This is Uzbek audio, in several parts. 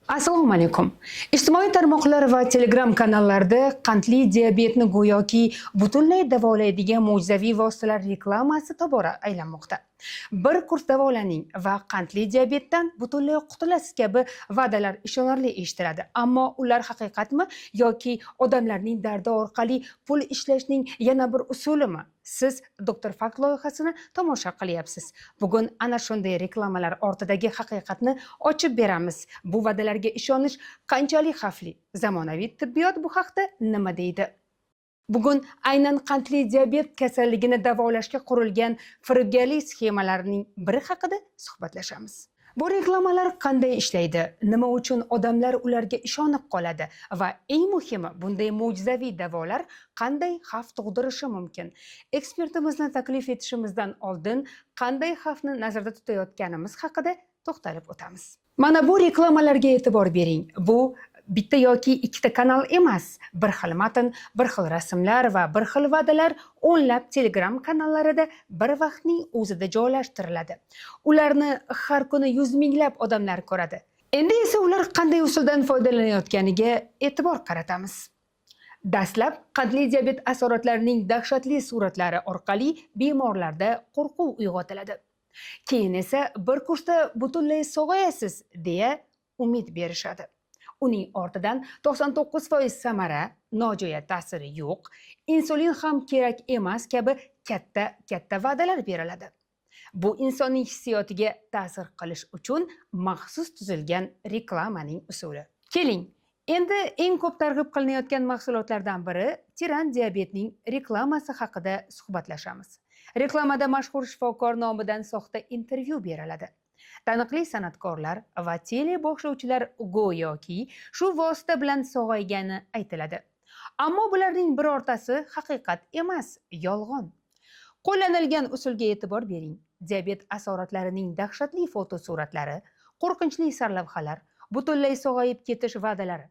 Assalomu alaykum. Ijtimoiy tarmoqlar va Telegram kanallarda qandli diabetni go'yoki butunlay davolaydigan mo'jizaviy vositalar reklamasi tobora aylanmoqda. Bir kurs davolaning va qandli diabetdan butunlay qutulasiz kabi va'dalar ishonarli eshitiladi. Ammo ular haqiqatmi yoki odamlarning dardi orqali pul ishlashning yana bir usulimi? Siz Doktor Fakt loyihasini tomosha qilyapsiz. Bugun ana shunday reklamalar ortidagi haqiqatni ochib beramiz. Bu va'dalarga ishonish qanchalik xavfli? Zamonaviy tibbiyot bu haqda nima deydi? Bugun aynan qandli diabet kasalligini davolashga qurilgan firibgarlik sxemalarining biri haqida suhbatlashamiz. Bu reklamalar qanday ishlaydi? Nima uchun odamlar ularga ishonib qoladi? Va eng muhimi, bunday mo'jizaviy davolar qanday xavf tug'dirishi mumkin? Ekspertimizni taklif etishimizdan oldin qanday xavfni nazarda tutayotganimiz haqida to'xtalib o'tamiz. Mana bu reklamalarga e'tibor bering. Bu bitta yoki ikkita kanal emas. Bir xil matn, bir xil rasmlar va bir xil va'dalar o'nlab Telegram kanallarida bir vaqtning o'zida joylashtiriladi. Ularni har kuni yuz minglab odamlar ko'radi. Endi esa ular qanday usuldan foydalanayotganiga e'tibor qaratamiz. Dastlab qandli diabet asoratlarining dahshatli suratlari orqali bemorlarda qo'rquv uyg'otiladi. Keyin esa bir kursda butunlay sog'ayasiz deya umid berishadi. Uning ortidan 99% samara, nojo'ya ta'siri yo'q, insulin ham kerak emas kabi katta va'dalar beriladi. Bu insonning hissiyotiga ta'sir qilish uchun maxsus tuzilgan reklamaning usuli. Keling, endi eng ko'p targ'ib qilinayotgan mahsulotlardan biri tiran diabetning reklamasi haqida suhbatlashamiz. Reklamada mashhur shifokor nomidan soxta intervyu beriladi. Taniqli san'atkorlar va teleboshlovchilar go'yoki shu vosita bilan sog'aygani aytiladi. Ammo bularning birortasi haqiqat emas, yolg'on. Qo'llanilgan usulga e'tibor bering. Diabet asoratlarining dahshatli fotosuratlari, qo'rqinchli sarlavhalar, butunlay sog'ayib ketish va'dalari.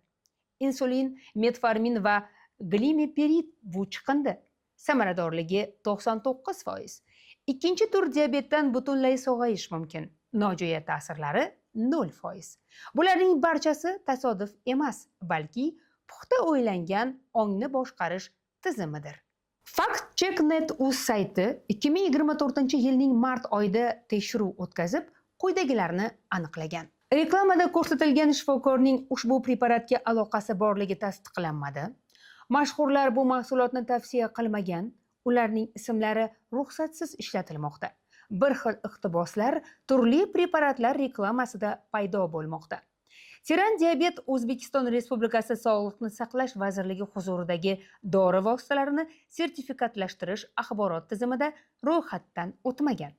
Insulin, metformin va glimiperid bu chiqindi. Samaradorligi 99%. Ikkinchi tur diabetdan butunlay sog'ayish mumkin. Nojo'ya ta'sirlari 0%. Bularning barchasi tasodif emas, balki puxta o'ylangan ongni boshqarish tizimidir. FactCheck.net.uz sayti 2024-yilning mart oyida tekshiruv o'tkazib, quyidagilarni aniqlagan. Reklamada ko'rsatilgan shifokorning ushbu preparatga aloqasi borligi tasdiqlanmadi. Mashhurlar bu mahsulotni tavsiya qilmagan, ularning ismlari ruxsatsiz ishlatilmoqda. Bir xil iqtiboslar turli preparatlar reklamasida paydo bo'lmoqda. Tiran diabet O'zbekiston Respublikasi Sog'liqni saqlash vazirligi huzuridagi dori vositalarini sertifikatlashtirish axborot tizimida ro'yxatdan o'tmagan.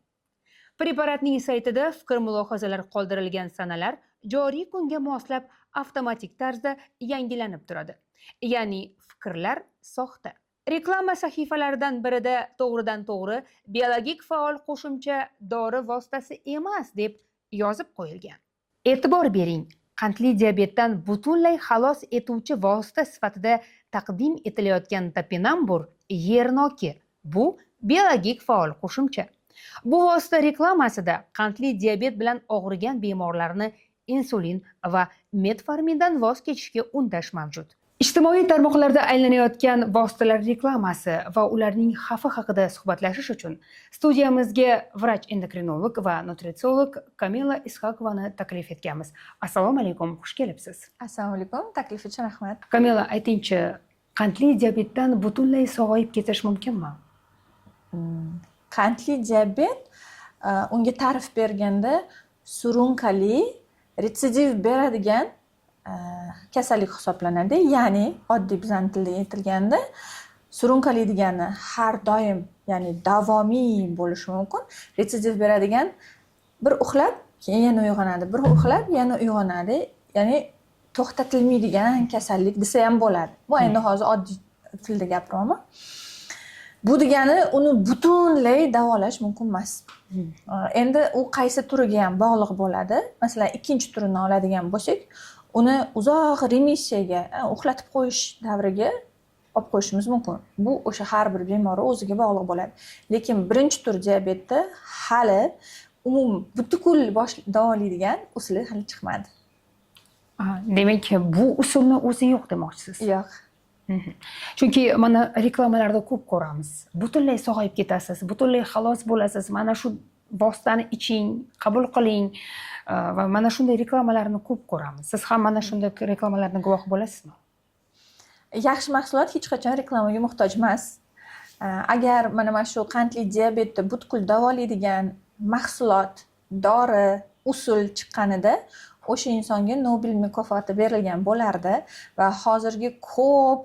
Preparatning saytida fikr-mulohazalar qoldirilgan sanalar joriy kunga moslab avtomatik tarzda yangilanib turadi. Ya'ni fikrlar soxta. Reklama sahifalaridan birida to'g'ridan-to'g'ri biologik faol qo'shimcha dori vositasi emas deb yozib qo'yilgan. E'tibor bering, qandli diabetdan butunlay xalos etuvchi vosita sifatida taqdim etilayotgan topinambur yernoki. Bu biologik faol qo'shimcha. Bu vosita reklamasida qandli diabet bilan og'rigan bemorlarni insulin va metformindan voz kechishga undash mavjud. Ijtimoiy tarmoqlarda aylanayotgan vositalar reklamasi va ularning xavfi haqida suhbatlashish uchun studiyamizga vrach-endokrinolog va nutritsiolog Kamila Ishakovani taklif etganmiz. Assalomu alaykum, xush kelibsiz. Assalomu alaykum, taklif uchun rahmat. Kamila, aytingchi, qandli diabetdan butunlay sog'ayib ketish mumkinmi? Qandli diabet unga ta'rif berganda surunkali, retsidiv beradigan kasallik hisoblanadi. Ya'ni oddiy bizning tilda aytilganda surunkali degani har doim, ya'ni davomiy bo'lishi mumkin. Retsidiv beradigan bir uxlab, keyin yana uyg'onadi, bir uxlab, yana uyg'onadi. Ya'ni to'xtatilmaydigan kasallik desa ham bo'ladi. Bu endi hozir oddiy tilda gapiryapman. Bu degani uni butunlay davolash mumkin emas. Endi u qaysi turiga ham bog'liq bo'ladi. Masalan, ikkinchi turini oladigan bo'lsak, uni uzoq remissiyaga, uxlatib qo'yish davriga olib qo'yishimiz mumkin. Bu o'sha har bir bemor o'ziga bog'liq bo'ladi. Lekin birinchi tur diabetda hali butkul davolaydigan usuli hali chiqmadi. Demak, bu usulni o'zi yo'q demoqchisiz. Yo'q. Chunki mana reklamalarda ko'p ko'ramiz. Butunlay sog'ayib ketasiz, butunlay xalos bo'lasiz. Mana shu vositani iching, qabul qiling va mana shunday reklamalarni ko'p ko'ramiz. Siz ham mana shunday reklamalarning guvohi bo'lasizmi? Yaxshi mahsulot hech qachon reklamaga muhtoj emas. Agar mana shu qandli diabetni butkul davolaydigan mahsulot, dori, usul chiqqanida o'sha insonga Nobel mukofoti berilgan bo'lardi va hozirgi ko'p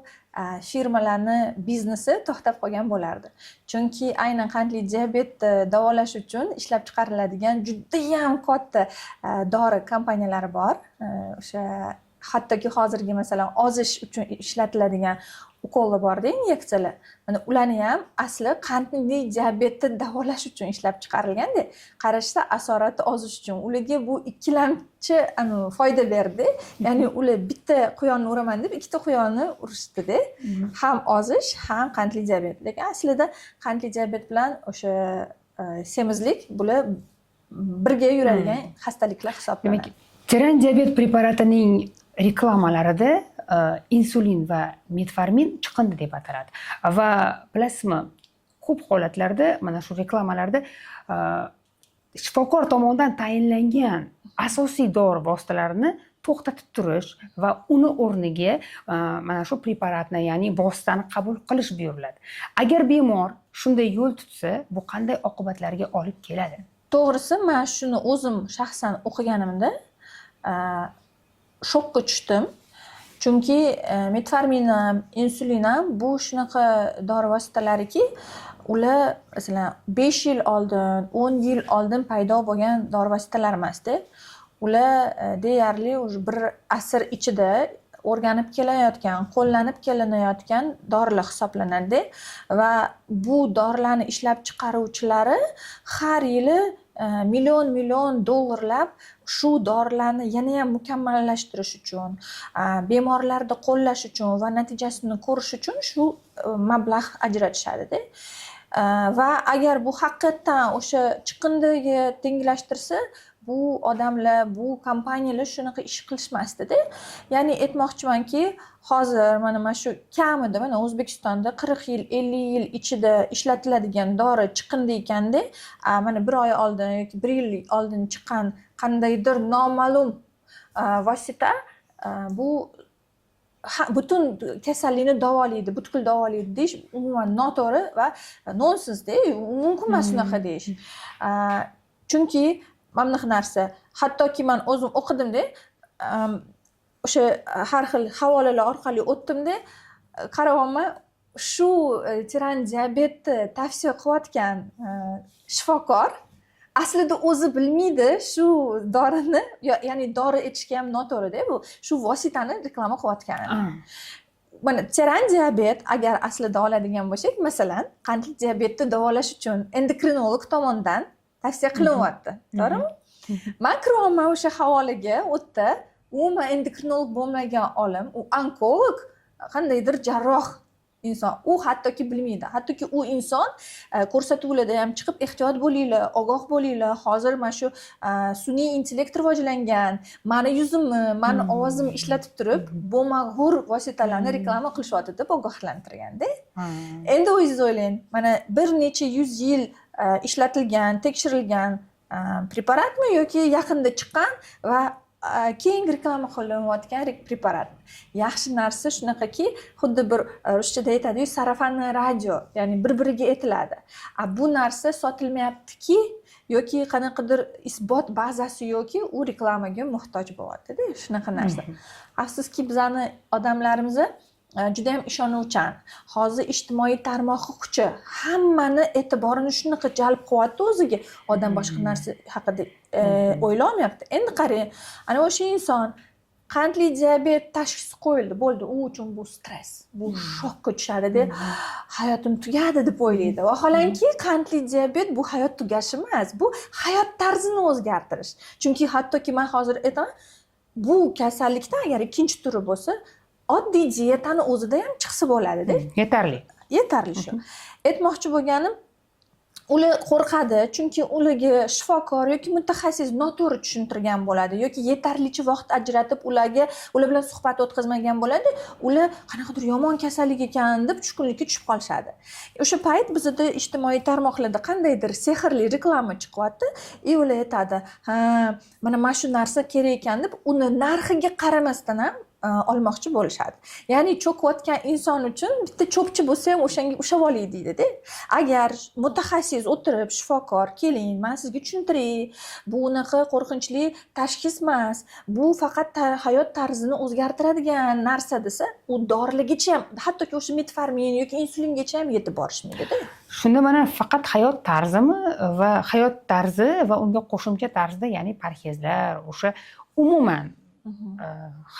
firmalarni biznesi to'xtab qolgan bo'lardi. Chunki aynan qandli diabetni davolash uchun ishlab chiqariladigan juda ham katta dori kompaniyalari bor. O'sha hattoki hozirgi masalan ozish uchun ishlatiladigan ukollar borda, inyeksiyalar. Mana ularni ham asli qandli diabetni davolash uchun ishlab chiqarilganda, qarashsa asorati ozish uchun. Ularga bu ikkilamchi foyda berdi. Ya'ni ular bitta quyonni uraman deb ikkita quyonni urishdi-da. Ham ozish, ham qandli diabet. Lekin aslida qandli diabet bilan o'sha semizlik bular birga yuradigan xastaliklar hisoblanadi. Tiran diabet preparatining reklamalarida insulin va metformin chiqindi deb ataladi. Va bilasizmi, ko'p holatlarda mana shu reklamalarda shifokor tomonidan tayinlangan asosiy dori vositalarini to'xtatib turish va uni o'rniga mana shu preparatni, ya'ni vositani qabul qilish buyuriladi. Agar bemor shunday yo'l tutsa, bu qanday oqibatlarga olib keladi? To'g'risi, men shuni o'zim shaxsan o'qiganimda shokka tushdim. Chunki metformin ham, insulin ham bu shunaqa dori vositalariki, ular masalan 5 yil oldin, 10 yil oldin paydo bo'lgan dori vositalar emasda. Ular deyarli bir asr ichida o'rganib kelayotgan, qo'llanib kelinayotgan dorilar hisoblanadi va bu dorilarni ishlab chiqaruvchilari har yili million dollarlab shu dorilarni yana ham mukammallashtirish uchun, bemorlarni qo'llash uchun va natijasini ko'rish uchun shu mablag' ajratishadi-da. Va agar bu haqiqatan o'sha chiqindiga tenglashtirsa, bu odamlar, bu kompaniyalar shunaqa ish qilishmasdi-da. Ya'ni aytmoqchimanki, hozir mana shu kamida mana O'zbekistonda 40 yil, 50 yil ichida ishlatiladigan dori chiqindi ekanda, mana 1 oy oldin yoki 1 yil oldin chiqqan qandaydir noma'lum vosita bu butun kasallikni davolaydi, butkul davolaydi deyish umuman noto'g'ri va nonsens-da, mumkin emas shunaqa deyish. Chunki mana bunaqa narsa, hattoki men o'zim o'qidimda, o'sha har xil havolalar orqali o'tdimda, qarayapman, shu tiran diabetni tavsiya qilayotgan shifokor aslida o'zi bilmaydi shu dorini, ya'ni dori ichishga ham noto'g'ri-da, bu shu vositani reklama qilayotganini. Mana tiran diabet agar aslida oladigan bo'lsak, masalan, qandli diabetni davolash uchun endokrinolog tomonidan tavsiya qilinyapti. To'g'rimi? Men kiryapman o'sha havolaga, o'tda umuman endokrinolog bo'lmagan olim, u onkolog, qandaydir jarroh inson. U hattoki bilmaydi. Hattoki u inson ko'rsatuvlarda ham chiqib ehtiyot bo'linglar, ogoh bo'linglar. Hozir mana shu sun'iy intellekt rivojlangan, mani yuzimni, mani ovozimni ishlatib turib, bo'lmag'ur vositalarni reklama qilishyapti deb ogohlantirganda. Endi o'zingiz o'ylang, mana bir necha 100 yil ishlatilgan, tekshirilgan preparatmi yoki yaqinda chiqqan va keng reklama qilinayotgan preparat. Yaxshi narsa shunaqaki, xuddi bir ruschada aytadi-yu, sarafanli radio, ya'ni bir-biriga aytiladi. Bu narsa sotilmayaptiki yoki qanaqadir isbot bazasi yoki u reklamaga muhtoj bo'lyapti-da, shunaqa narsa. Afsuski bizani odamlarimiz juda ham ishonuvchan. Hozir ijtimoiy tarmoqning kuchi hammani e'tiborini shunaqa jalb qilyapti o'ziga. Odam boshqa narsa haqida o'ylamayapti. Endi qarang, ana o'sha inson qandli diabet tashxisi qo'yildi, bo'ldi, u uchun bu stress, bu shokka tushadi-da, hayotim tugadi deb o'ylaydi. Vaholanki qandli diabet bu hayot tugashi emas, bu hayot tarzini o'zgartirish. Chunki hattoki men hozir aytaman, bu kasallikda agar ikkinchi turi bo'lsa, oddiy dietani o'zida ham chiqsa bo'ladi-da. Yetarli. Yetarli shu. Aytmoqchi bo'lganim, ular qo'rqadi, chunki ularga shifokor yoki mutaxassis noto'g'ri tushuntirgan bo'ladi yoki yetarlicha vaqt ajratib ular bilan suhbat o'tkazmagan bo'ladi. Ular qanaqadir yomon kasallik ekan deb tushkunlikka tushib qolishadi. O'sha payt bizda ijtimoiy tarmoqlarda qandaydir sehrli reklama chiqyapti, ular aytadi, "Ha, mana shu narsa kerak ekan" deb uni narxiga qaramasdan ham olmoqchi bo'lishadi. Ya'ni cho'kayotgan inson uchun bitta cho'pchi bo'lsa ham o'shanga ushlab oling deydi-da. Agar mutaxassis o'tirib, shifokor, keling, men sizga tushuntiray, bu unaqa qo'rqinchli tashxis emas, bu faqat hayot tarzini o'zgartiradigan narsa desa, u dorilargacha ham, hattoki o'sha metformin yoki insulingacha ham yetib borishmaydi-da. Shunda mana faqat hayot tarzimi va hayot tarzi va unga qo'shimcha tarzda, ya'ni parhezlar, o'sha umuman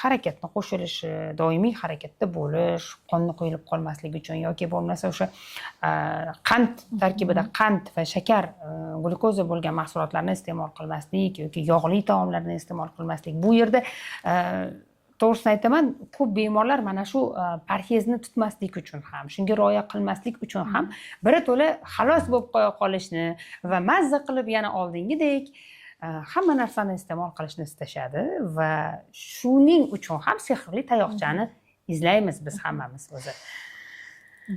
harakatni qo'shilishi, doimiy harakatda bo'lish, qonni quyilib qolmasligi uchun yoki bo'lmasa o'sha qand tarkibida qand va shakar, glyukoza bo'lgan mahsulotlarni iste'mol qilmaslik yoki yog'li taomlarni iste'mol qilmaslik. Bu yerda to'g'risini aytaman, ko'p bemorlar mana shu parhezni tutmaslik uchun ham, shunga rioya qilmaslik uchun ham birato'la xalos bo'lib qo'ya qolishni va mazza qilib yana oldingidek hamma narsani iste'mol qilishni istashadi va shuning uchun ham sehrli tayoqchani izlaymiz biz hammamiz o'zi.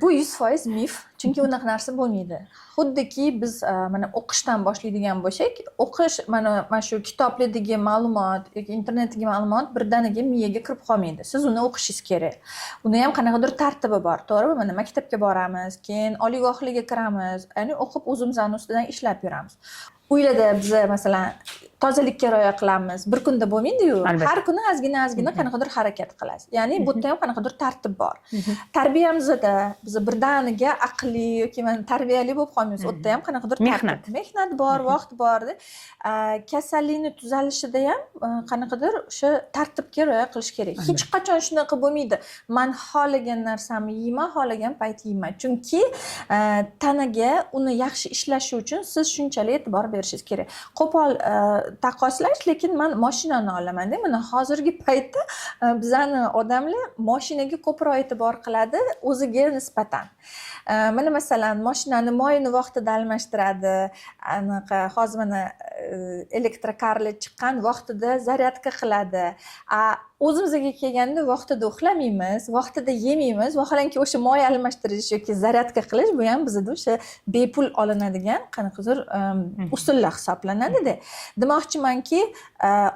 Bu 100% mif, chunki unaqa narsa bo'lmaydi. Xuddiki biz mana o'qishdan boshlaydigan bo'lsak, o'qish mana shu kitoblardagi ma'lumot yoki internetdagi ma'lumot birdaniga miyaga kirib qolmaydi. Siz uni o'qishingiz kerak. Uni ham qanaqadir tartibi bor, to'g'rimi? Mana maktabga boramiz, keyin oliygohlarga kiramiz, ya'ni o'qib o'zimizni ustidan ishlab yuramiz. Uylarda biz masalan tozalikka rioya qilamiz. Bir kunda bo'lmaydi-yu. Har kuni ozgina qanaqadir harakat qilasiz. Ya'ni bu yerda ham qanaqadir tartib bor. Tarbiyamizda biz birdaniga aqlli yoki tarbiyali bo'lib qolmaymiz. U yerda ham qanaqadir mehnat bor, vaqt bor. Kasallikni tuzalishida ham qanaqadir o'sha tartibga rioya qilish kerak. Hech qachon shunaqa bo'lmaydi. Men xohlagan narsamni yeyman, xohlagan payt yeyman. Chunki tanaga uni yaxshi ishlashi uchun siz shunchalik e'tibor berishingiz kerak. Qo'pol taqqoslash, lekin men mashinani olaman-da. Mana hozirgi paytda bizani odamlar mashinaga ko'proq e'tibor qiladi o'ziga nisbatan. Mana masalan, mashinani moyini vaqtida almashtiradi. Anaqa hozir mana elektrokarlar chiqqan vaqtida zaryadka qiladi. O'zimizga kelganda vaqtida uxlamaymiz, vaqtida yemaymiz, vaholanki o'sha moy almashtirish yoki zaryadka qilish bu ham bizda o'sha bepul olinadigan qanaqadir usullar hisoblanadi-da. Demoqchimanki,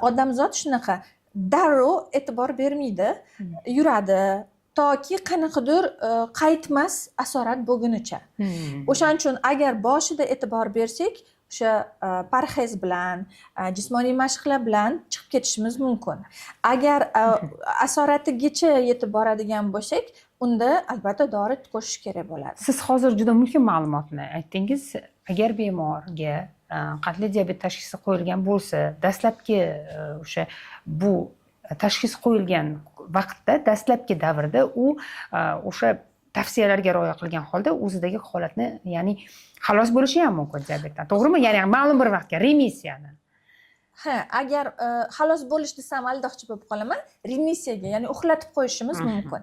odamzod shunaqa darrov e'tibor bermaydi, yuradi toki qanaqadir qaytmas asorat bo'lgunicha. O'shaning uchun agar boshida e'tibor bersak, o'sha parhez bilan, jismoniy mashqlar bilan chiqib ketishimiz mumkin. Agar asoratigacha yetib boradigan bo'lsak, unda albatta dori qo'shish kerak bo'ladi. Siz hozir juda muhim ma'lumotni aytdingiz. Agar bemorga qandli diabet tashxisi qo'yilgan bo'lsa, dastlabki o'sha bu tashxis qo'yilgan vaqtda, dastlabki davrda u o'sha tavsiyalarga rioya qilgan holda o'zidagi holatni, ya'ni xalos bo'lishi ham mumkin diabetdan. To'g'rimi? Ya'ni ma'lum bir vaqtga remissiyani. Agar xalos bo'lish desam aldoqchi bo'lib qolaman, remissiyaga, ya'ni uxlatib qo'yishimiz mumkin.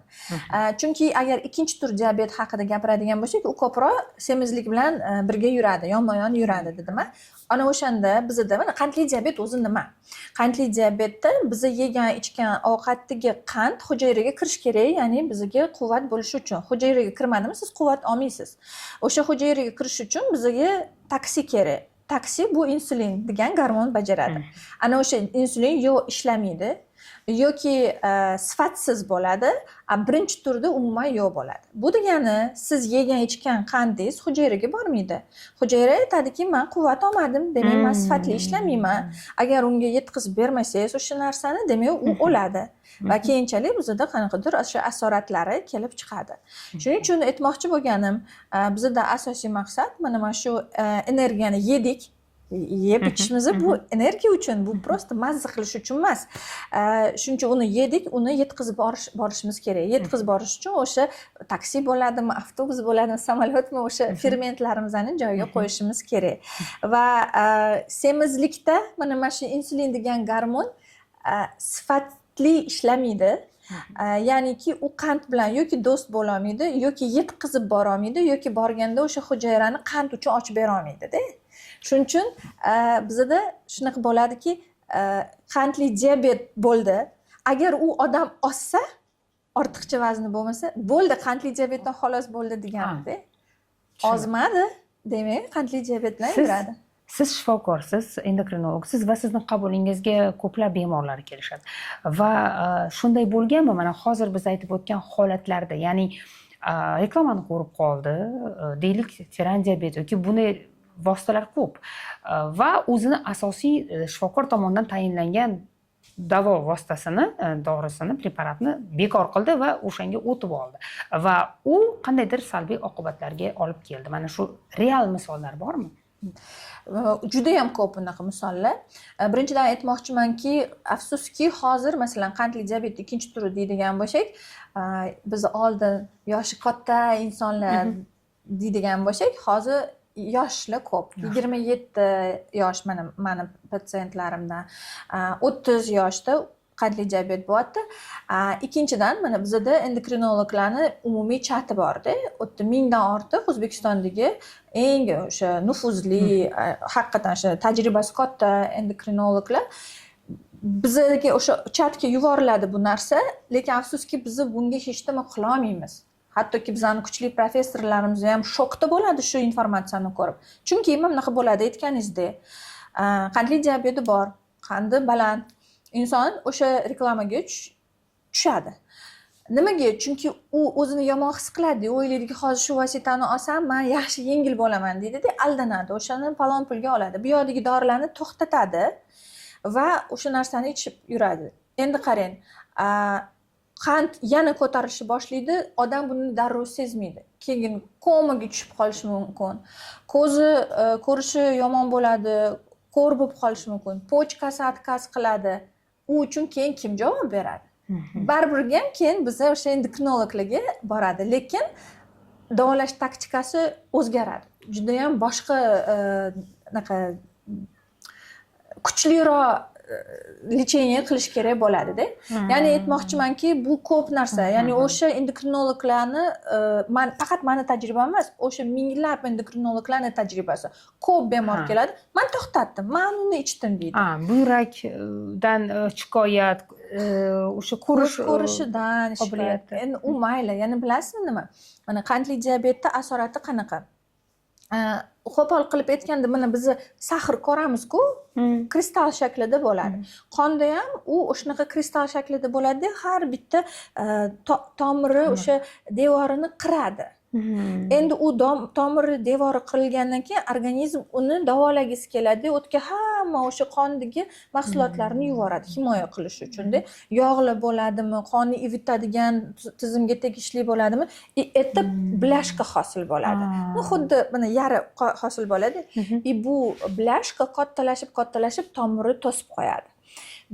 Chunki agar ikkinchi tur diabet haqida gapiradigan bo'lsak, u ko'proq semizlik bilan birga yuradi, yonma-yon yuradi dedim-a. Ana o'shanda bizda mana qandli diabet o'zi nima? Qandli diabetda biz yegan, ichgan ovqatdagi qand hujayraga kirish kerak, ya'ni bizga quvvat bo'lishi uchun. Hujayraga kirmadimi, siz quvvat olmaysiz. O'sha hujayraga kirish uchun bizga taksi kerak. Taksi bu insulin degan gormon bajaradi. Ana o'sha insulin yo ishlamaydi yoki sifatsiz bo'ladi, birinchi turda umuman yo'q bo'ladi. Bu degani siz yegan ichgan qandingiz hujayraga bormaydi. Hujayra aytadiki, men quvvat olmadim, demak men sifatli ishlamayman. Agar unga yetkazib bermasangiz o'sha narsani, demak u o'ladi. Va keyinchalik bizda qanaqadir o'sha asoratlari kelib chiqadi. Shuning uchun aytmoqchi bo'lganim, bizda asosiy maqsad mana shu energiyani yedik, yeb ichishimiz bu energiya uchun, bu prosta mazza qilish uchun emas. Shuning uchun uni yedik, uni yetkazib borishimiz kerak. Yetkazib borish uchun o'sha taksi bo'ladimi, avtobus bo'ladimi, samolyotmi, o'sha fermentlarimizni joyiga qo'yishimiz kerak. Va semizlikda mana shu insulin degan gormon sifatli ishlamaydi. Ya'niki u qand bilan yoki do'st bo'la olmaydi, yoki yetkazib bora olmaydi, yoki borganda o'sha hujayrani qand uchun ochib bera olmaydi-da. Shuning uchun bizda shunaqa bo'ladiki, qandli diabet bo'ldi. Agar u odam ozsa, ortiqcha vazni bo'lmasa, bo'ldi, qandli diabetdan xolos bo'ldi deganida. Ozmadi, demak, qandli diabet bilan yuradi. Siz shifokorsiz, endokrinologsiz va sizni qabulingizga ko'plab bemorlar kelishadi. Va shunday bo'lganmi, mana hozir biz aytib o'tgan holatlarda, ya'ni reklamani ko'rib qoldi, deylik, tiran diabet yoki bunday vositalar ko'p va o'zini asosiy shifokor tomonidan tayinlangan davo vositasini, dorisini, preparatni bekor qildi va o'shanga o'tib oldi va u qandaydir salbiy oqibatlarga olib keldi. Mana shu real misollar bormi? Juda ham ko'p bunaqa misollar. Birinchidan aytmoqchimanki, afsuski hozir masalan qandli diabet ikkinchi turi deydigan bo'lsak, biz oldin yoshi katta insonlar deydigan bo'lsak, hozir yoshlar ko'p. 27 yosh mani patsientlarimdan 30 yoshda qandli diabet bo'lyapti. Ikkinchidan, mana bizda endokrinologlarni umumiy chati bor-da. 1000 dan ortiq O'zbekistondagi eng o'sha nufuzli, haqiqatan o'sha tajribasi katta endokrinologlar bizga o'sha chatga yuboriladi bu narsa, lekin afsuski biz bunga hech nima qila olmaymiz. Hattoki bizning kuchli professorlarimiz ham shokda bo'ladi shu informatsiyani ko'rib. Chunki mana bunaqa bo'ladi, aytganingizdek, qandli diabeti bor, qandi baland. Inson o'sha reklamaga tushadi. Nimaga? Chunki u o'zini yomon his qiladi, o'ylaydiki, hozir shu vositani olsam, men yaxshi yengil bo'laman deydi-da, aldanadi. O'shani falon pulga oladi. Bu yoqdagi dorilarni to'xtatadi va o'sha narsani ichib yuradi. Endi qarang, qand yana ko'tarilishni boshlaydi, odam buni darrov sezmaydi. Keyin komaga tushib qolishi mumkin. Ko'zi ko'rishi yomon bo'ladi, ko'r bo'lib qolishi mumkin. Pochkasi отказ qiladi. U uchun keyin kim javob beradi? Baribir ham keyin biz o'sha endokrinologlarga boradi, lekin davolash taktikasi o'zgaradi. Juda ham boshqa naqa kuchliroq lecheniya qilish kerak bo'ladi-da. Ya'ni aytmoqchimanki, bu ko'p narsa. Ya'ni o'sha endokrinologlarni faqat meni tajribam emas, o'sha minglab endokrinologlarni tajribasi. Ko'p bemor keladi, men to'xtatdim, men uni ichdim deydi. Buyrakdan shikoyat, o'sha ko'rishidan shikoyat. Endi u mayli, ya'ni bilasizmi nima? Mana qandli diabetda asorati qanaqa? Qo'pol qilib aytganda, mana biz sahr ko'ramiz-ku, kristal shaklida bo'ladi. Qonda ham u o'shanaqa kristal shaklida bo'ladi, har bitta tomiri o'sha devorini qiradi. Endi u tomiri devori qirilgandan keyin organizm uni davolagisi keladi, o'tga hamma o'sha qondagi mahsulotlarni yuboradi himoya qilish uchun-da. Yog'li bo'ladimi, qonni ivitadigan tizimga tegishli bo'ladimi, erta blashka hosil bo'ladi. Xuddi mana yara hosil bo'ladi. Bu blashka kattalashib tomiri to'sib qo'yadi.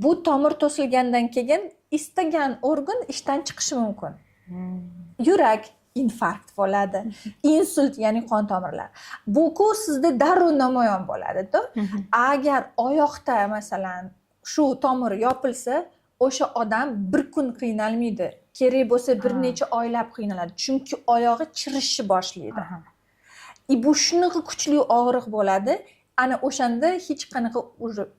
Bu tomir to'silgandan keyin istagan organ ishdan chiqishi mumkin. Yurak infarkt bo'ladi, insult, ya'ni qon tomirlar. Bu-ku sizda darrov namoyon bo'ladi-da. Agar oyoqda masalan shu tomir yopilsa, o'sha odam bir kun qiynalmaydi. Kerak bo'lsa bir necha oylab qiynaladi, chunki oyog'i chirishni boshlaydi. Bu shunaqa kuchli og'riq bo'ladi, ana o'shanda hech qanaqa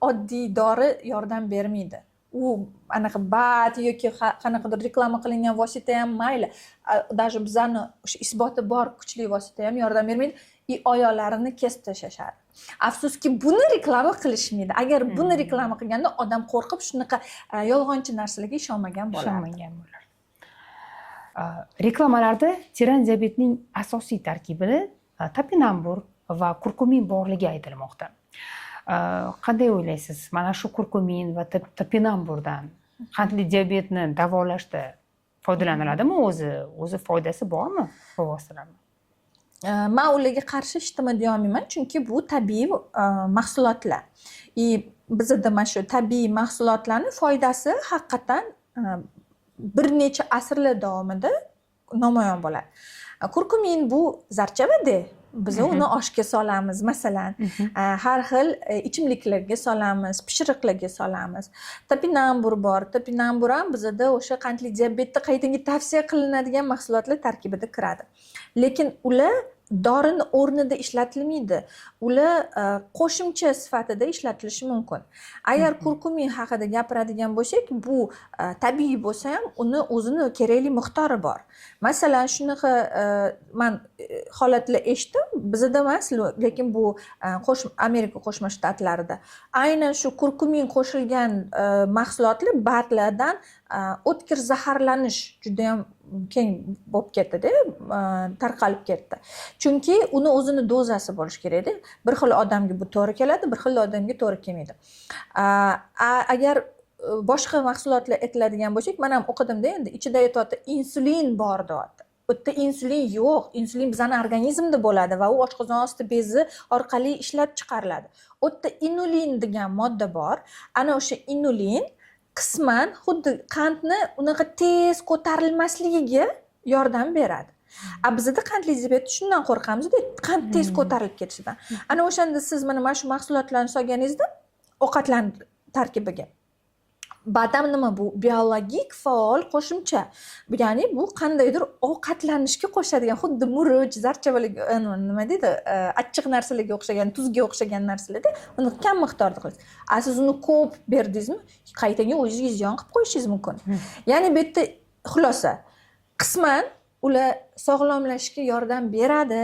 oddiy dori yordam bermaydi. U anaqa bat yoki qanaqadir reklama qilingan vosita ham mayli, даже bizlarni o'sha isboti bor kuchli vosita ham yordam bermaydi, oyoqlarini kesib tashlashadi. Afsuski buni reklama qilishmaydi. Agar buni reklama qilganda odam qo'rqib shunaqa yolg'onchi narsalarga ishonmagan bo'lardi. Reklamalarda tiran diabetining asosiy tarkibida topinambur va kurkumin borligi aytilmoqda. Qanday o'ylaysiz? Mana shu kurkumin va topinamburdan qandli diabetni davolashda foydalaniladimi? O'zi foydasi bormi bu vositalarning? Men ularga qarshi hech nima deya olmayman, chunki bu tabiiy mahsulotlar. Bizda mana shu tabiiy mahsulotlarning foydasi haqiqatan bir necha asrlar davomida namoyon bo'ladi. Kurkumin bu zarchava-da. biz uni oshga solamiz masalan, har xil ichimliklarga solamiz, pishiriqlarga solamiz. Topinambur bor. Topinambur ham bizda o'sha qandli diabetda qaytaga tavsiya qilinadigan mahsulotlar tarkibida kiradi. Lekin ular dorini o'rnida ishlatilmaydi. Ular qo'shimcha sifatida ishlatilishi mumkin. Agar kurkumin haqida gapiradigan bo'lsak, bu tabiiy bo'lsa ham uni o'zini kerakli miqdori bor. Masalan, shunaqa men holatlar eshitdim, bizda emas, lekin bu Amerika Qo'shma Shtatlarida. Aynan shu kurkumin qo'shilgan mahsulotlar batlardan o'tkir zaharlanish juda ham keng bo'lib ketdi-da, tarqalib ketdi. Chunki uni o'zini dozasi bo'lish kerak-da. Bir xil odamga bu to'g'ri keladi, bir xil odamga to'g'ri kelmaydi. Agar boshqa mahsulotlar aytiladigan bo'lsak, men ham o'qidim-da, endi ichida aytyapti, insulin bor deyapti. Bu yerda insulin yo'q. Insulin bizning organizmda bo'ladi va u oshqozon osti bezi orqali ishlab chiqariladi. U yerda inulin degan modda bor. Ana o'sha inulin qisman xuddi qandni unaqa tez ko'tarilmasligiga yordam beradi. Bizda qandli diabet shundan qo'rqamiz-da, qand tez ko'tarilib ketishidan. Ana o'shanda siz mana shu mahsulotlarni solganingizda ovqatlar tarkibiga badam nima bu? Biologik faol qo'shimcha. Ya'ni bu qandaydir ovqatlanishga qo'shadigan, xuddi murch, zarchabalarga, nima deydi, achchiq narsalarga o'xshagan, tuzga o'xshagan narsalarda uni kam miqdorda qilasiz. Siz uni ko'p berdingizmi, qaytaga o'zingiz ziyon qilib qo'yishingiz mumkin. Ya'ni bu yerda xulosa, qisman ular sog'lomlashishga yordam beradi,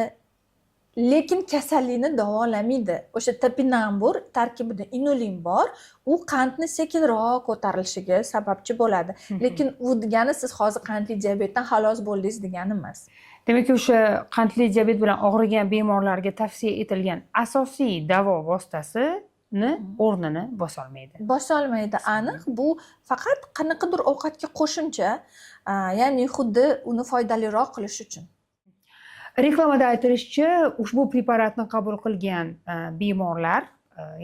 lekin kasallikni davolamaydi. O'sha topinambur tarkibida inulin bor, u qandni sekinroq ko'tarilishiga sababchi bo'ladi. Lekin u degani siz hozir qandli diabetdan xalos bo'ldingiz degani emas. Demak, o'sha qandli diabet bilan og'rigan bemorlarga tavsiya etilgan asosiy davo vositasini o'rnini bosolmaydi. Bosolmaydi, aniq. Bu faqat qanaqadir ovqatga qo'shimcha, ya'ni xuddi uni foydaliroq qilish uchun. Reklamada aytilishicha, ushbu preparatni qabul qilgan bemorlar,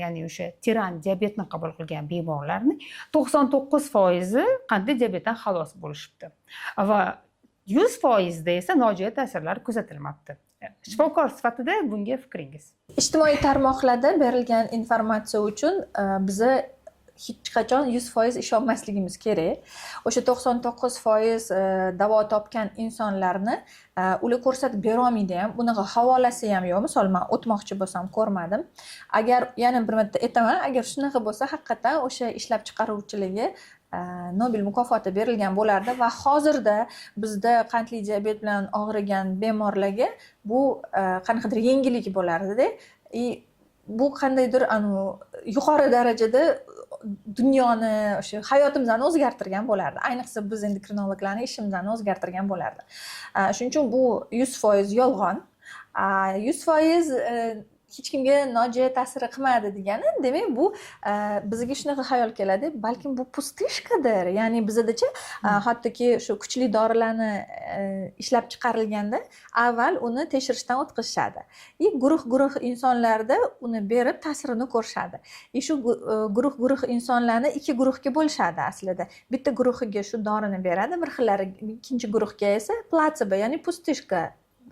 ya'ni o'sha tiran diabetni qabul qilgan bemorlarning 99% qandli diabetdan xalos bo'lishibdi. Va 100% da esa nojo'ya ta'sirlar kuzatilmabdi. Shifokor sifatida bunga fikringiz? Ijtimoiy tarmoqlarda berilgan informatsiya uchun biza hech qachon 100% ishonmasligimiz kerak. O'sha 99% davo topgan insonlarni ular ko'rsatib bera olmaydi ham. Bunaqa havolasi ham yo'q. Misol men o'tmoqchi bo'lsam ko'rmadim. Agar yana bir marta aytaman, agar shunaqa bo'lsa, haqiqatan o'sha ishlab chiqaruvchilarga Nobel mukofoti berilgan bo'lardi va hozirda bizda qandli diabet bilan og'rigan bemorlarga bu qanaqadir yengillik bo'lardi-da. Bu qandaydir yuqori darajada dunyoni, o'sha hayotimizni o'zgartirgan bo'lardi. Ayniqsa biz endokrinologlarning ishimizni o'zgartirgan bo'lardi. Shuning uchun bu 100% yolg'on. 100% hech kimga nojo'ya ta'sir qilmadi degani, demak bu bizga shunaqa xayol keladi, balkim bu pustishkadir. Ya'ni bizdacha hattoki shu kuchli dorilarni ishlab chiqarilganda avval uni tekshirishdan o'tkazishadi. Guruh insonlarda uni berib ta'sirini ko'rishadi. Shu guruh insonlarni ikki guruhga bo'lishadi aslida. Bitta guruhiga shu dorini beradi, bir xillari, ikkinchi guruhga esa platsebo, ya'ni pustishka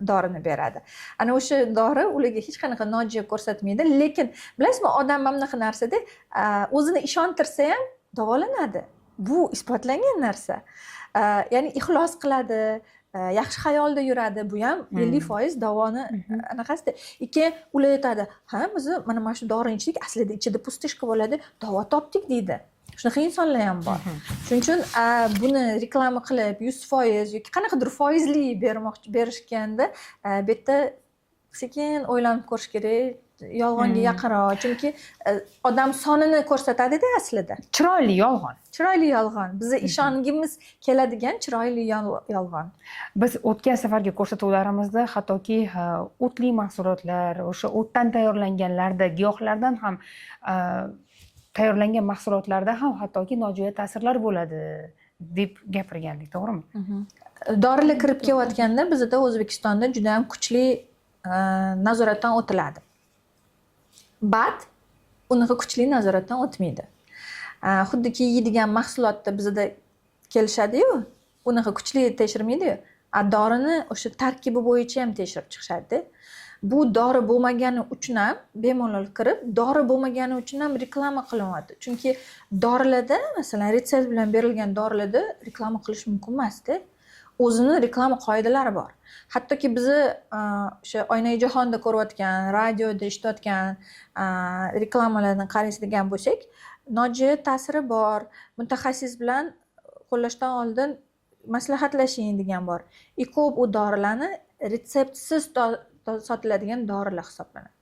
dorini beradi. Ana o'sha dori ularga hech qanaqa nojo'ya ko'rsatmaydi, lekin bilasizmi, odam mana bunaqa narsada o'zini ishontirsa ham davolanadi. Bu isbotlangan narsa. Ya'ni ixlos qiladi, yaxshi xayolda yuradi, bu ham 50% davoni anaqasida. Keyin ular aytadi, "Ha, biz mana shu dorini ichdik, aslida ichida pustishka bo'ladi, davo topdik" deydi. Shunaqa insonlar ham bor. Shuning uchun buni reklama qilib 100% yoki qanaqadir foizli berishganda bu yerda sekin o'ylanib ko'rish kerak, yolg'onga yaqinroq. Chunki odam sonini ko'rsatadi-da aslida. Chiroyli yolg'on. Chiroyli yolg'on. Biza ishongimiz keladigan chiroyli yolg'on. Biz o'tgan safargi ko'rsatuvlarimizda hattoki o'tli mahsulotlar, o'sha o'tdan tayyorlanganlarda, giyohlardan ham tayyorlangan mahsulotlarda ham hattoki nojo'ya ta'sirlar bo'ladi deb gapirgandik, to'g'rimi? Dorilar kirib kelayotganda bizda O'zbekistonda juda ham kuchli nazoratdan o'tiladi. Bat unaqa kuchli nazoratdan o'tmaydi. Xuddiki yeydigan mahsulotda bizda kelishadi-yu, unaqa kuchli tekshirmaydi-yu. Dorini o'sha tarkibi bo'yicha ham tekshirib chiqishadi. bu dori bo'lmagani uchun ham bemalol kirib, dori bo'lmagani uchun ham reklama qilinyapti. Chunki dorilarda, masalan, retsept bilan berilgan dorilarda reklama qilish mumkin emasda. O'zini reklama qoidalari bor. Hattoki bizni o'sha Oynai jahonda ko'rayotgan, radioda eshitayotgan reklamalarni qaraydigan bo'lsak, nojo'ya ta'siri bor. Mutaxassis bilan qo'llashdan oldin maslahatlashing degan bor. Ko'p u dorilarni retseptsiz sotiladigan dorilar hisoblanadi.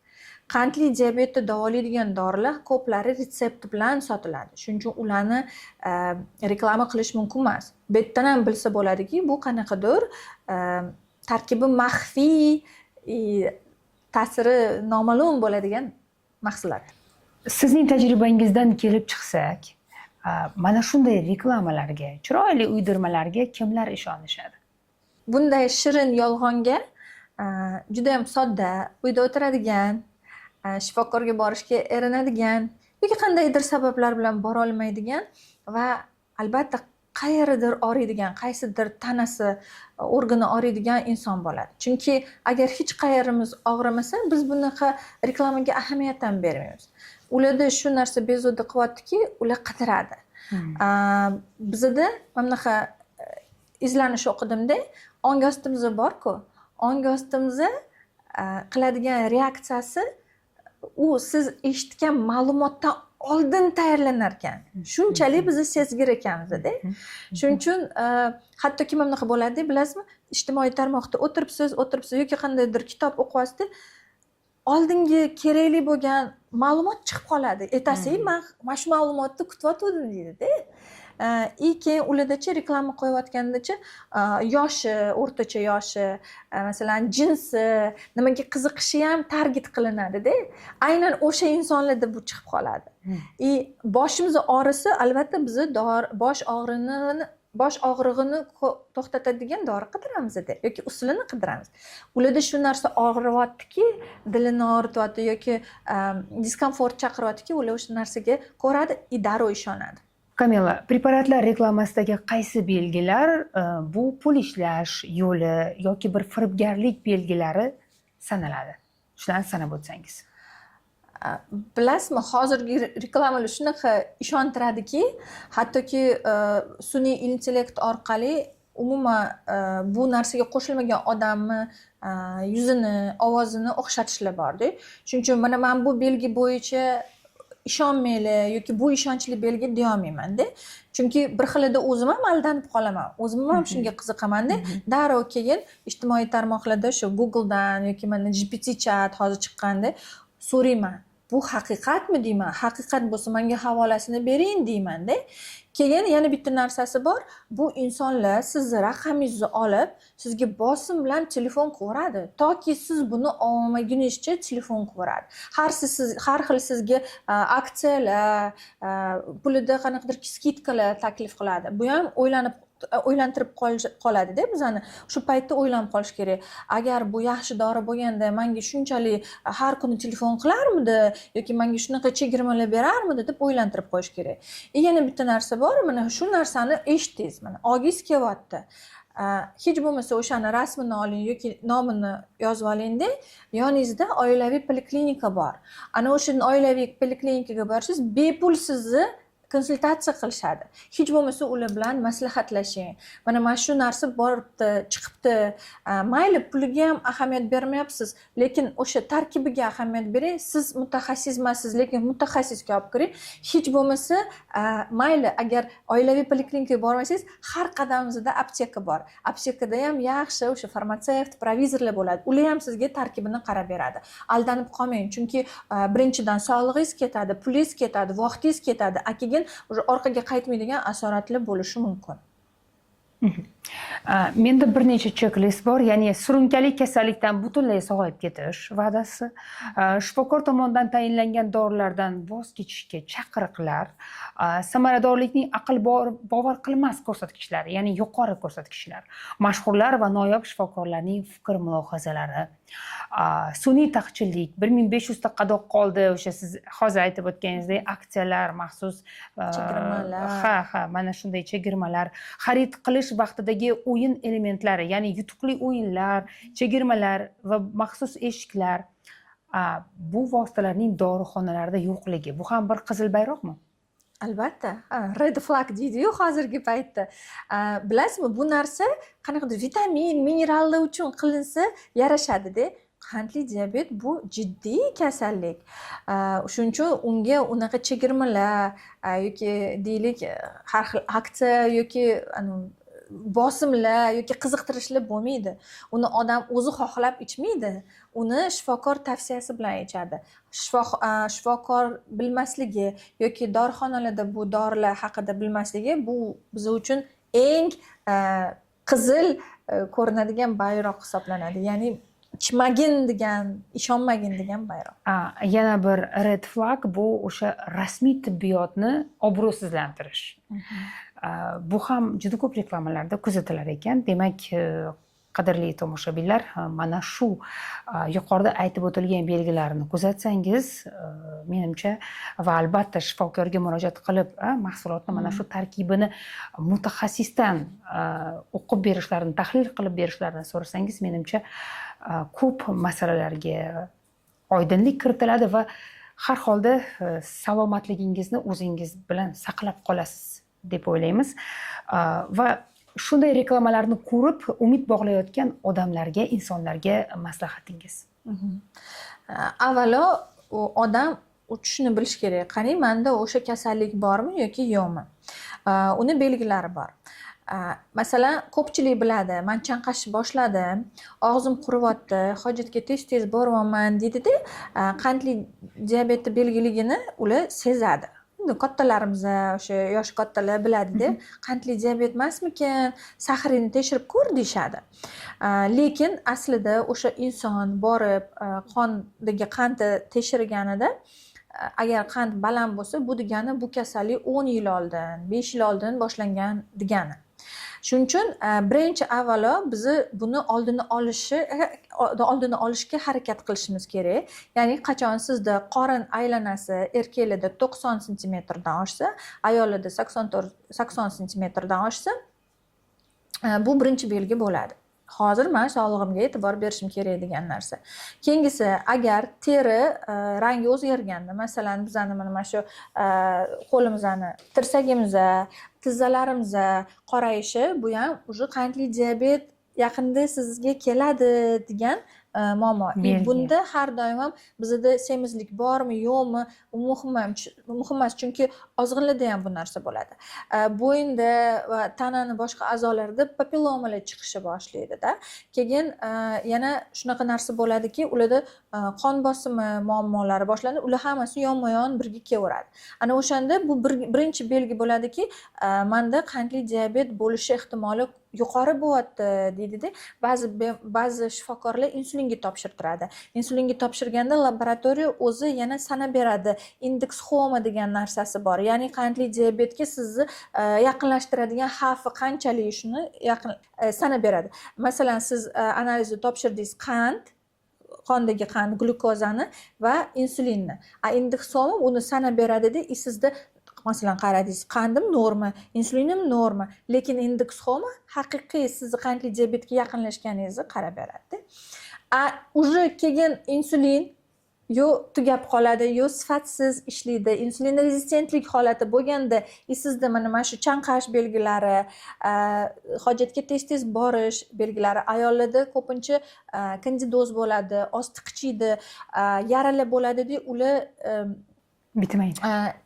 Qandli diabetni davolaydigan dorilar ko'plari retsept bilan sotiladi. Shuning uchun ularni reklama qilish mumkin emas. Bu yerdan ham bilsa bo'ladiki, bu qanaqadir tarkibi maxfiy, ta'siri noma'lum bo'ladigan mahsulot. Sizning tajribangizdan kelib chiqsak, mana shunday reklamalarga, chiroyli uydirmalarga kimlar ishonishadi? Bunday shirin yolg'onga juda ham sodda, uyda o'tiradigan, shifokorga borishga erinadigan yoki qandaydir sabablar bilan bora olmaydigan va albatta qayerdir og'riydigan, qaysidir tanasi, organi og'riydigan inson bo'ladi. Chunki agar hech qayerimiz og'rimasa, biz bunaqa reklamaga ahamiyat ham bermaymiz. Ularda shu narsa bezovta qilyaptiki, ular qidiradi. Bizda mana bunaqa izlanish o'qidimda, ongi ostimizda bor-ku, ongi ostimizda qiladigan reaksiyasi u siz eshitgan ma'lumotdan oldin tayyorlanar ekan. Shunchalik biz sezgir ekanmiz-da. Shuning uchun hattoki mana bunaqa bo'ladi, bilasizmi? Ijtimoiy tarmoqda o'tiribsiz yoki qandaydir kitob o'qiyapsiz, oldingi kerakli bo'lgan ma'lumot chiqib qoladi. Ertasi men shu ma'lumotni kutyotgandim deydi-da. Keyin ulardacha reklama qo'yayotgandacha yoshi, o'rtacha yoshi, masalan, jinsi, nimaga qiziqishi ham target qilinadi-da. Aynan o'sha insonlarda bu chiqib qoladi. Boshimiz og'risa, albatta biz bosh og'rig'ini to'xtatadigan dori qidiramiz-da yoki usulini qidiramiz. Ularda shu narsa og'riyaptiki, dilini og'rityapti yoki diskomfort chaqiryaptiki, ular o'sha narsaga ko'radi, darrov ishonadi. Kamila, preparatlar reklamasidagi qaysi belgilar bu pul ishlash yo'li yoki bir firibgarlik belgilari sanaladi? Shuni sanab o'tsangiz. Bilasizmi, hozirgi reklamalar shunaqa ishontiradiki, hattoki sun'iy intellekt orqali umuman bu narsaga qo'shilmagan odamni yuzini, ovozini o'xshatishlar bor-da. Shuning uchun mana men bu belgi bo'yicha ishonmaylar yoki bu ishonchli belgi deya olmayman-da. Chunki bir xilida o'zim ham aldanib qolaman. O'zim ham shunga qiziqaman-da. Darrov keyin ijtimoiy tarmoqlarda shu Googledan yoki mana GPT chat hozir chiqqanda so'rayman. Bu haqiqatmi deyman. Haqiqat bo'lsa menga havolasini bering deyman-da. Keyin yana bitta narsasi bor. Bu insonlar sizni raqamingizni olib, sizga bosim bilan telefon qiladi. Toki siz buni olmagunizcha telefon qiladi. Har xil sizga aksiyalar, pulida qanaqadir skidkalar taklif qiladi. Bu ham o'ylantirib qoladi-da bizani. Shu paytda o'ylanib qolish kerak. Agar bu yaxshi dori bo'lganda menga shunchalik har kuni telefon qilarmidi yoki menga shunaqa chegirmalar berarmidi deb o'ylantirib qo'yish kerak. Yana bitta narsa bor, mana shu narsani eshitdingiz, mana ogiz kelyapti. Hech bo'lmasa o'shani rasmini oling yoki nomini yozib olingda, yoningizda oilaviy poliklinika bor. Ana o'sha oilaviy poliklinikaga borsangiz, bepul sizni konsultatsiya qilishadi. Hech bo'lmasa ular bilan maslahatlashing. Mana shu narsa boribdi, chiqibdi. Mayli puliga ham ahamiyat bermayapsiz, lekin o'sha tarkibiga ahamiyat bering. Siz mutaxassis emassiz, lekin mutaxassisga olib kiring. Hech bo'lmasa mayli agar oilaviy poliklinikaga bormasangiz, har qadamingizda apteka bor. Aptekada ham yaxshi o'sha farmatsevt, provizorlar bo'ladi. Ular ham sizga tarkibini qarab beradi. Aldanib qolmang, chunki birinchidan sog'lig'ingiz ketadi, pulingiz ketadi, vaqtingiz ketadi. Keyin orqaga qaytmaydigan asoratlar bo'lishi mumkin. Menda bir necha checklist bor, ya'ni surunkali kasallikdan butunlay sog'ayib ketish va'dasi, shifokor tomonidan tayinlangan dorilardan voz kechishga chaqiriqlar, samaradorlikning aql bovar qilmas ko'rsatkichlari, ya'ni yuqori ko'rsatkichlar, mashhurlar va noyob shifokorlarning fikr mulohazalari, sun'iy taqchillik, 1500 ta qadoq qoldi, o'sha siz hozir aytib o'tganingizdek aksiyalar, maxsus chegirmalar, mana shunday chegirmalar, xarid qilish vaqtida hayotidagi o'yin elementlari, ya'ni yutuqli o'yinlar, chegirmalar va maxsus eshiklar, bu vositalarning dorixonalarda yo'qligi, bu ham bir qizil bayroqmi? Albatta, red flag deydi-yu hozirgi paytda. Bilasizmi, bu narsa qanaqadir vitamin, minerallar uchun qilinsa yarashadi-da. Qandli diabet bu jiddiy kasallik. Shuning uchun unga unaqa chegirmalar yoki deylik har xil aksiya yoki bosimlar yoki qiziqtirishlar bo'lmaydi. Uni odam o'zi xohlab ichmaydi. Uni shifokor tavsiyasi bilan ichadi. Shifokor bilmasligi yoki dorixonalarda bu dorilar haqida bilmasligi bu biz uchun eng qizil ko'rinadigan bayroq hisoblanadi. Ya'ni ichmagin degan, ishonmagin degan bayroq. Yana bir red flag bu o'sha rasmiy tibbiyotni obro'sizlantirish. Bu ham juda ko'p reklamalarda kuzatilar ekan. Demak, qadrli tomoshabinlar, mana shu yuqorida aytib o'tilgan belgilarni kuzatsangiz, menimcha va albatta shifokorga murojaat qilib, mahsulotni mana shu tarkibini mutaxassisdan o'qib berishlarini, tahlil qilib berishlarini so'rasangiz, menimcha ko'p masalalarga oydinlik kiritiladi va har holda salomatligingizni o'zingiz bilan saqlab qolasiz deb o'ylaymiz. Va shunday reklamalarni ko'rib umid bog'layotgan odamlarga, insonlarga maslahatingiz? Avvalo odam tushunib bilish kerak. Qani, menda o'sha kasallik bormi yoki yo'qmi? Uni belgilari bor. Masalan, ko'pchilik biladi, men chanqashni boshladim, og'zim quriyapti, hojatga tez-tez boryapman deydi-da, qandli diabetni belgiligini ular sezadi. Kattalarimiz, o'sha yosh kattalar biladi-da, qandli diabet emasmikan, sahrini tekshirib ko'r deyshadi. Lekin aslida o'sha inson borib qondagi qandni tekshirganida agar qand baland bo'lsa, bu degani bu kasallik 10 yil oldin, 5 yil oldin boshlangan degani. Shuning uchun birinchi avvalo biz buni oldini olishga harakat qilishimiz kerak. Ya'ni qachon sizda qorin aylanasi erkaklarda 90 sm-dan oshsa, ayollarda 80 sm-dan oshsa, bu birinchi belgi bo'ladi. Hozir men sog'lig'imga e'tibor berishim kerak degan narsa. Keyingisi, agar teri rangi o'zgarganda, masalan, bizani mana shu qo'limizni, tirsagimizda, tizzalarimizda qorayishi, bu ham уже qandli diabet yaqinda sizga keladi degan muammo. Bunda har doim ham bizda semizlik bormi, yo'qmi, muhim emas, chunki ozg'inlarda ham bu narsa bo'ladi. Bo'yinda va tananing boshqa a'zolarida papillomalar chiqisha boshlaydi-da. Keyin yana shunaqa narsa bo'ladiki, ularda qon bosimi muammolari boshlanadi. Ular hammasi yonma-yon birga kelaveradi. Ana o'shanda bu birinchi belgi bo'ladiki, menda qandli diabet bo'lishi ehtimoli yuqori bo'lyapti deydi-da. Ba'zi shifokorlar insulinga topshirtiradi. Insulinga topshirganda laboratoriya o'zi yana sanab beradi. Indeks Homa degan narsasi bor. Ya'ni qandli diabetga sizni yaqinlashtiradigan xavfi qanchalik shuni sanab beradi. Masalan, siz analizni topshirdingiz, qondagi qand, glyukozani va insulinni. Indeks Homa uni sanab beradi-da, sizda masalan qaradingiz, qandim norma, insulinim norma, lekin indeks Homa haqiqiy sizni qandli diabetga yaqinlashganingizni qarab beradi. Уже keyin insulin yo tugab qoladi, yo sifatsiz ishlaydi. Insulin rezistentlik holati bo'lganda, sizda mana shu chanqash belgilari, hojatga tez-tez borish belgilari, ayollarda ko'pincha kandidoz bo'ladi, osti qichiydi, yaralar bo'ladi-da, ular bitmaydi.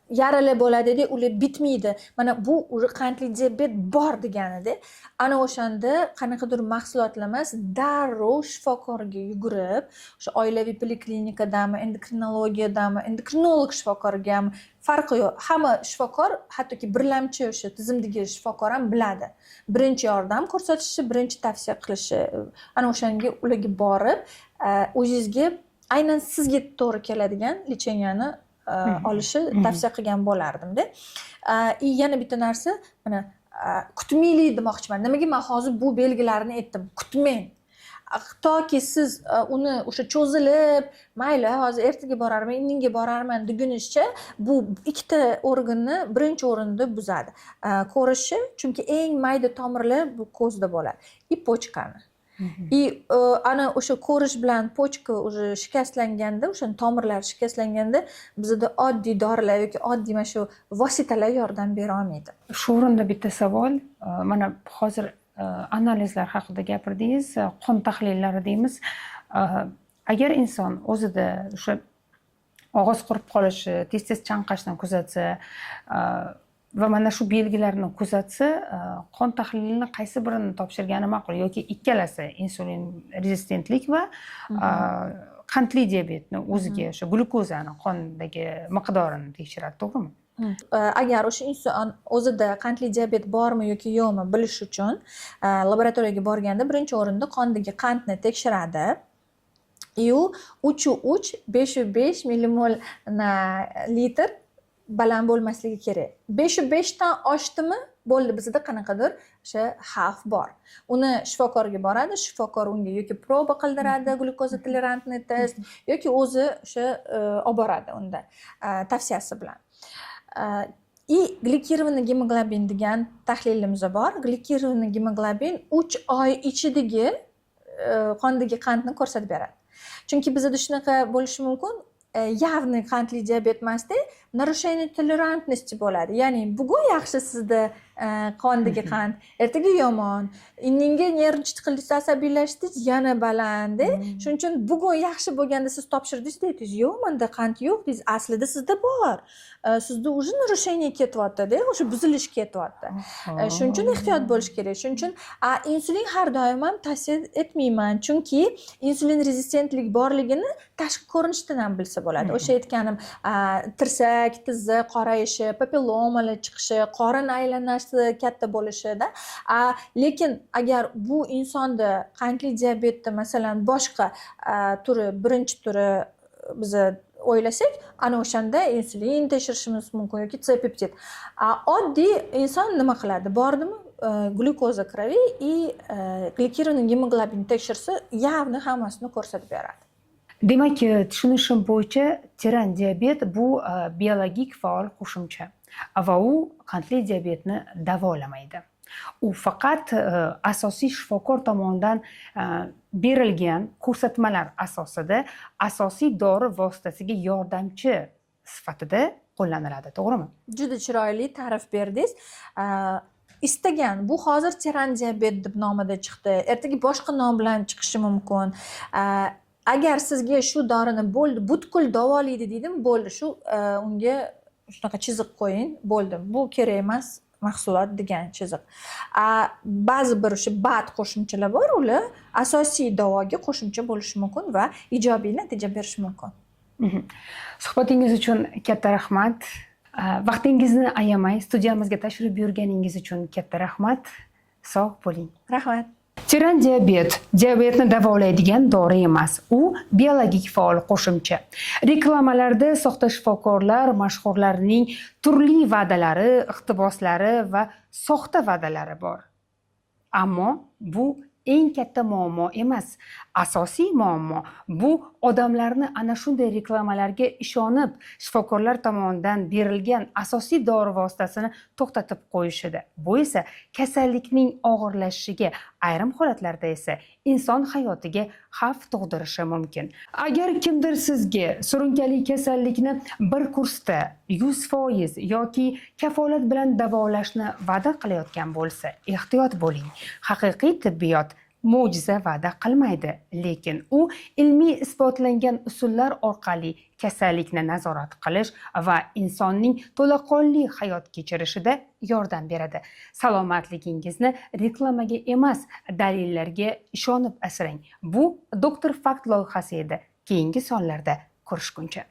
Yaralar bo'ladi-da, ular bitmaydi. Mana bu qandli diabet bor deganida. Ana o'shanda qanaqadir mahsulotlar emas, darrov shifokorga yugurib, o'sha oilaviy poliklinikadami, endokrinologiyadami, endokrinolog shifokorgami farqi yo'q. Hamma shifokor, hattoki birlamchi o'sha tizimdagi shifokor ham biladi. Birinchi yordam ko'rsatishi, birinchi tavsiya qilishi. Ana o'shanga ularga borib, o'zingizga aynan sizga to'g'ri keladigan lecheniyani olishi tavsiya qilgan bo'lardim-da. Yana bitta narsa, mana kutmaylik demoqchiman. Nimaga men hozir bu belgilarni aytdim? Kutmang. toki siz uni o'sha cho'zilib mayli hozir ertaga borarman indinga borarman degunizcha bu ikkita organni birinchi o'rinda buzadi. Ko'rishi, chunki eng mayda tomirlar bu ko'zda bo'ladi и pochkani. Ana o'sha ko'rish bilan pochka уже shikastlanganda, o'sha tomirlar shikastlanganda bizda oddiy dorilar yoki oddiy mana shu vositalar yordam bera olmaydi. Shu o'rinda bitta savol, mana hozir analizlar haqida gapirdingiz, qon tahlillari deymiz. Agar inson o'zida o'sha og'iz qurib qolishi, tez-tez chanqashni kuzatsa va mana shu belgilarni kuzatsa, qon tahlilini qaysi birini topshirgani ma'qul yoki ikkalasi, insulin rezistentlik va qandli diabetni o'ziga o'sha glyukozani qondagi miqdorini tekshiradi, to'g'rimi? Agar o'sha inson o'zida qandli diabet bormi yoki yo'qmi bilish uchun laboratoriyaga borganda birinchi o'rinda qondagi qandni tekshiradi. U 3.3 5.5 millimol na litr baland bo'lmasligi kerak. 5.5 dan oshdimi, bo'ldi, bizda qanaqadir o'sha xavf bor. Uni shifokorga boradi, shifokor unga yoki proba qildiradi, glyukoza tolerantni test yoki o'zi o'sha olib boradi unda tavsiyasi bilan. Glikirованный gemoglobin degan tahlilimiz bor. Glikirованный gemoglobin 3 oy ichidagi qondagi qandni ko'rsatib beradi. Chunki bizda shunaqa bo'lishi mumkin, явный qandli diabet emasda, нарушение толерантности bo'ladi. Ya'ni bugun yaxshi sizda qondagi qand, ertaga yomon. Indinga nervni qildingiz, asabiylashdingiz, yana baland. Shuning uchun bugun yaxshi bo'lganda siz topshirdingiz deysiz, yo'q, menda qand yo'q deysiz, aslida sizda bor. Sizda уже нарушение ketyapti-da, o'sha buzilish ketyapti. Shuning uchun ehtiyot bo'lish kerak. Shuning uchun insulin har doim ham tavsiya etmayman, chunki insulin rezistentlik borligini tashqi ko'rinishdan ham bilsa bo'ladi. O'sha aytganim, tirsak, tizza qorayishi, papillomalar chiqishi, qorin aylanishi katta bo'lishida. Lekin agar bu insonda qandli diabetda masalan boshqa turi, birinchi turi biz o'ylasak, ana o'shanda insulin tekshirishimiz mumkin yoki C-peptid. Oddiy inson nima qiladi? Bordimi, glyukoza крови и glikirованный gemoglobin tekshirsa, явно hammasini ko'rsatib beradi. Demak, tushunishim bo'yicha teran diabet bu biologik faol qo'shimcha va u qandli diabetni davolamaydi. U faqat asosiy shifokor tomonidan berilgan ko'rsatmalar asosida asosiy dori vositasiga yordamchi sifatida qo'llaniladi, to'g'rimi? Juda chiroyli ta'rif berdingiz. Istagan, bu hozir teran diabet deb nomida chiqdi. Ertaga boshqa nom bilan chiqishi mumkin. Agar sizga shu dorini bo'ldi, butkul davolaydi dedim, bo'ldi, shu unga shunaqa chiziq qo'ying, bo'ldi. Bu kerak emas mahsulot degan chiziq. Ba'zi bir o'sha bad qo'shimchalar bor, ular asosiy davoga qo'shimcha bo'lishi mumkin va ijobiy natija berishi mumkin. Suhbatingiz uchun katta rahmat. Vaqtingizni ayamay studiyamizga tashrif buyurganingiz uchun katta rahmat. Sog' bo'ling. Rahmat. Teran diabet diabetni davolaydigan dori emas, u biologik faol qo'shimcha. Reklamalarda soxta shifokorlar mashhurlarning turli va'dalari, iqtiboslari va soxta va'dalari bor. Ammo bu eng katta muammo emas. Asosiy muammo bu odamlarni ana shunday reklamalarga ishonib, shifokorlar tomonidan berilgan asosiy dori vositasini to'xtatib qo'yishida. Bu esa kasallikning og'irlashishiga, ayrim holatlarda esa inson hayotiga xavf tug'dirishi mumkin. Agar kimdir sizga surunkali kasallikni bir kursda 100% yoki kafolat bilan davolashni va'da qilayotgan bo'lsa, ehtiyot bo'ling. Haqiqiy tibbiyot mo'jiza va'da qilmaydi, lekin u ilmiy isbotlangan usullar orqali kasallikni nazorat qilish va insonning to'laqonli hayot kechirishida yordam beradi. Salomatligingizni reklamaga emas, dalillarga ishonib asrang. Bu Doktor Fakt loyihasi edi. Keyingi sonlarda ko'rishguncha.